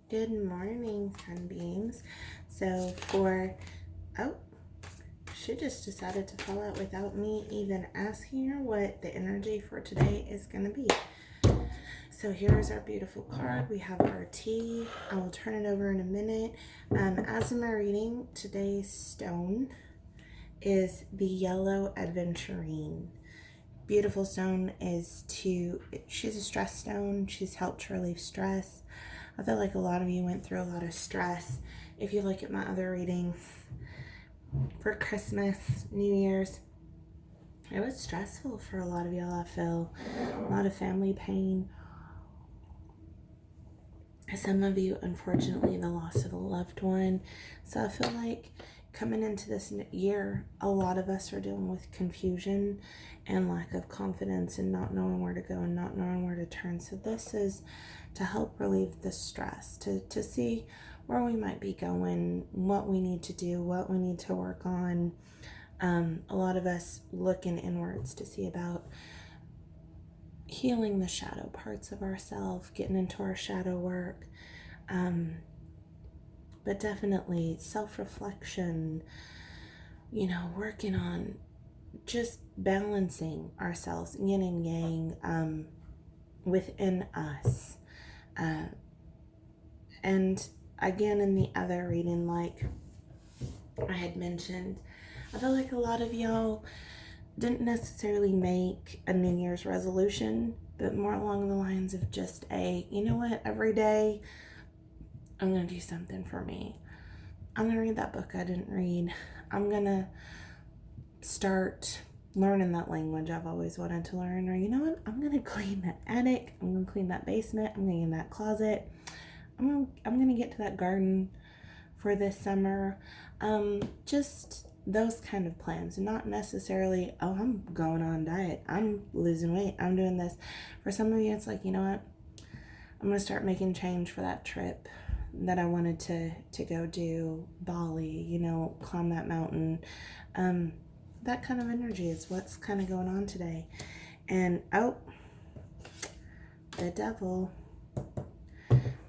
Good morning, Sunbeams. Oh, she just decided to fall out without me even asking her what the energy for today is going to be. So here's our beautiful card. We have our tea. I will turn it over in a minute. As in my reading, today's stone is the yellow aventurine. Beautiful stone she's a stress stone. She's helped relieve stress. I feel like a lot of you went through a lot of stress. If you look at my other readings for Christmas, New Year's, it was stressful for a lot of y'all. I feel a lot of family pain. Some of you, unfortunately, the loss of a loved one. So I feel like coming into this year, a lot of us are dealing with confusion and lack of confidence and not knowing where to go and not knowing where to turn. So this is to help relieve the stress, to see where we might be going, what we need to do, what we need to work on. A lot of us looking inwards to see about healing the shadow parts of ourselves, getting into our shadow work. But definitely self-reflection, working on just balancing ourselves, yin and yang, within us. And again, in the other reading, like I had mentioned, I feel like a lot of y'all didn't necessarily make a New Year's resolution, but more along the lines of just every day I'm going to do something for me. I'm going to read that book I didn't read. I'm going to start learning that language I've always wanted to learn. Or you know what? I'm going to clean that attic. I'm going to clean that basement. I'm going to clean that closet. I'm going to get to that garden for this summer. Just those kind of plans. Not necessarily, I'm going on diet. I'm losing weight. I'm doing this. For some of you, it's like, you know what? I'm going to start making change for that trip that I wanted to go do. Bali, climb that mountain. That kind of energy is what's kind of going on today. And, the devil.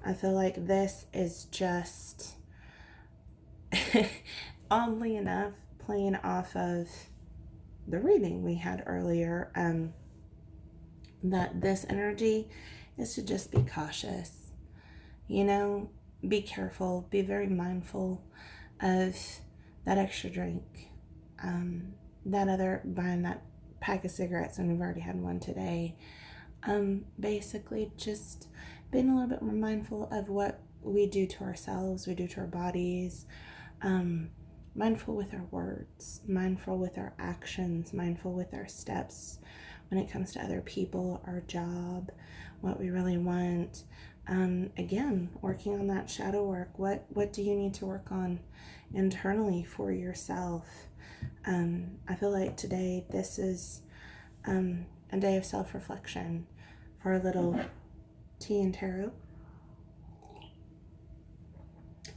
I feel like this is just, oddly enough, playing off of the reading we had earlier, that this energy is to just be cautious, be careful, be very mindful of that extra drink, buying that pack of cigarettes, and we've already had one today. Basically just being a little bit more mindful of what we do to ourselves, we do to our bodies, mindful with our words, mindful with our actions, mindful with our steps when it comes to other people, our job, what we really want. Again, working on that shadow work. What do you need to work on internally for yourself? I feel like today this is a day of self-reflection for a little tea and tarot.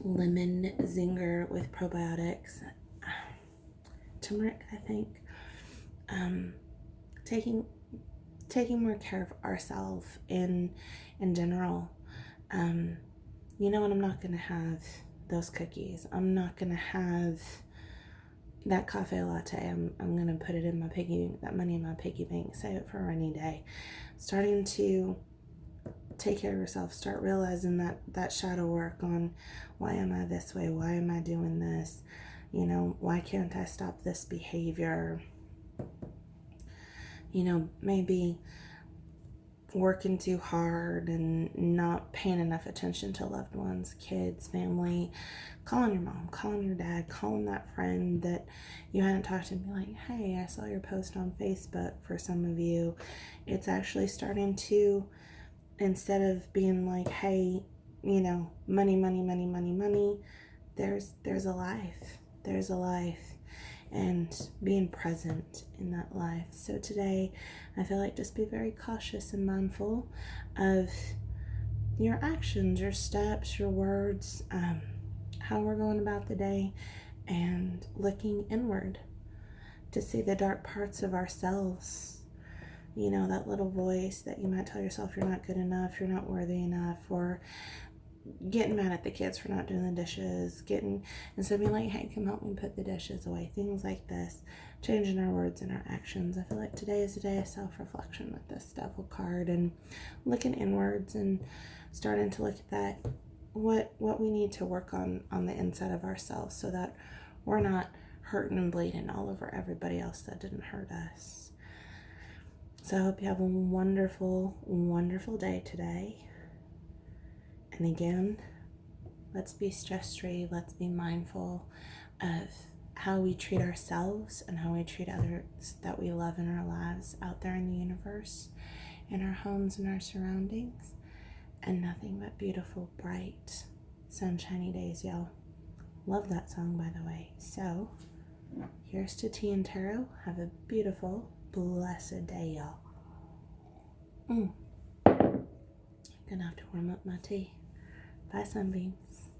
Lemon zinger with probiotics. Turmeric, I think. Taking more care of ourselves in general. And I'm not going to have those cookies. I'm not going to have that cafe latte. I'm going to put it in that money in my piggy bank, save it for a rainy day. Starting to take care of yourself, start realizing that shadow work on why am I this way? Why am I doing this? Why can't I stop this behavior? Maybe working too hard and not paying enough attention to loved ones, kids, family, calling your mom, calling your dad, calling that friend that you hadn't talked to and be like, hey, I saw your post on Facebook. For some of you, it's actually starting to, instead of being like, hey, money, money, money, money, money, there's a life. There's a life. And being present in that life. So today, I feel like just be very cautious and mindful of your actions, your steps, your words, how we're going about the day, and looking inward to see the dark parts of ourselves. That little voice that you might tell yourself you're not good enough, you're not worthy enough, or getting mad at the kids for not doing the dishes, instead of being like, hey, come help me put the dishes away, things like this, changing our words and our actions. I feel like today is a day of self-reflection with this devil card, and looking inwards and starting to look at that, what we need to work on the inside of ourselves, so that we're not hurting and bleeding all over everybody else that didn't hurt us. So I hope you have a wonderful, wonderful day today. And again, let's be stress-free. Let's be mindful of how we treat ourselves and how we treat others that we love in our lives out there in the universe, in our homes and our surroundings. And nothing but beautiful, bright, sunshiny days, y'all. Love that song, by the way. So, here's to tea and tarot. Have a beautiful, blessed day, y'all. Gonna have to warm up my tea. Bye, Sunbeams.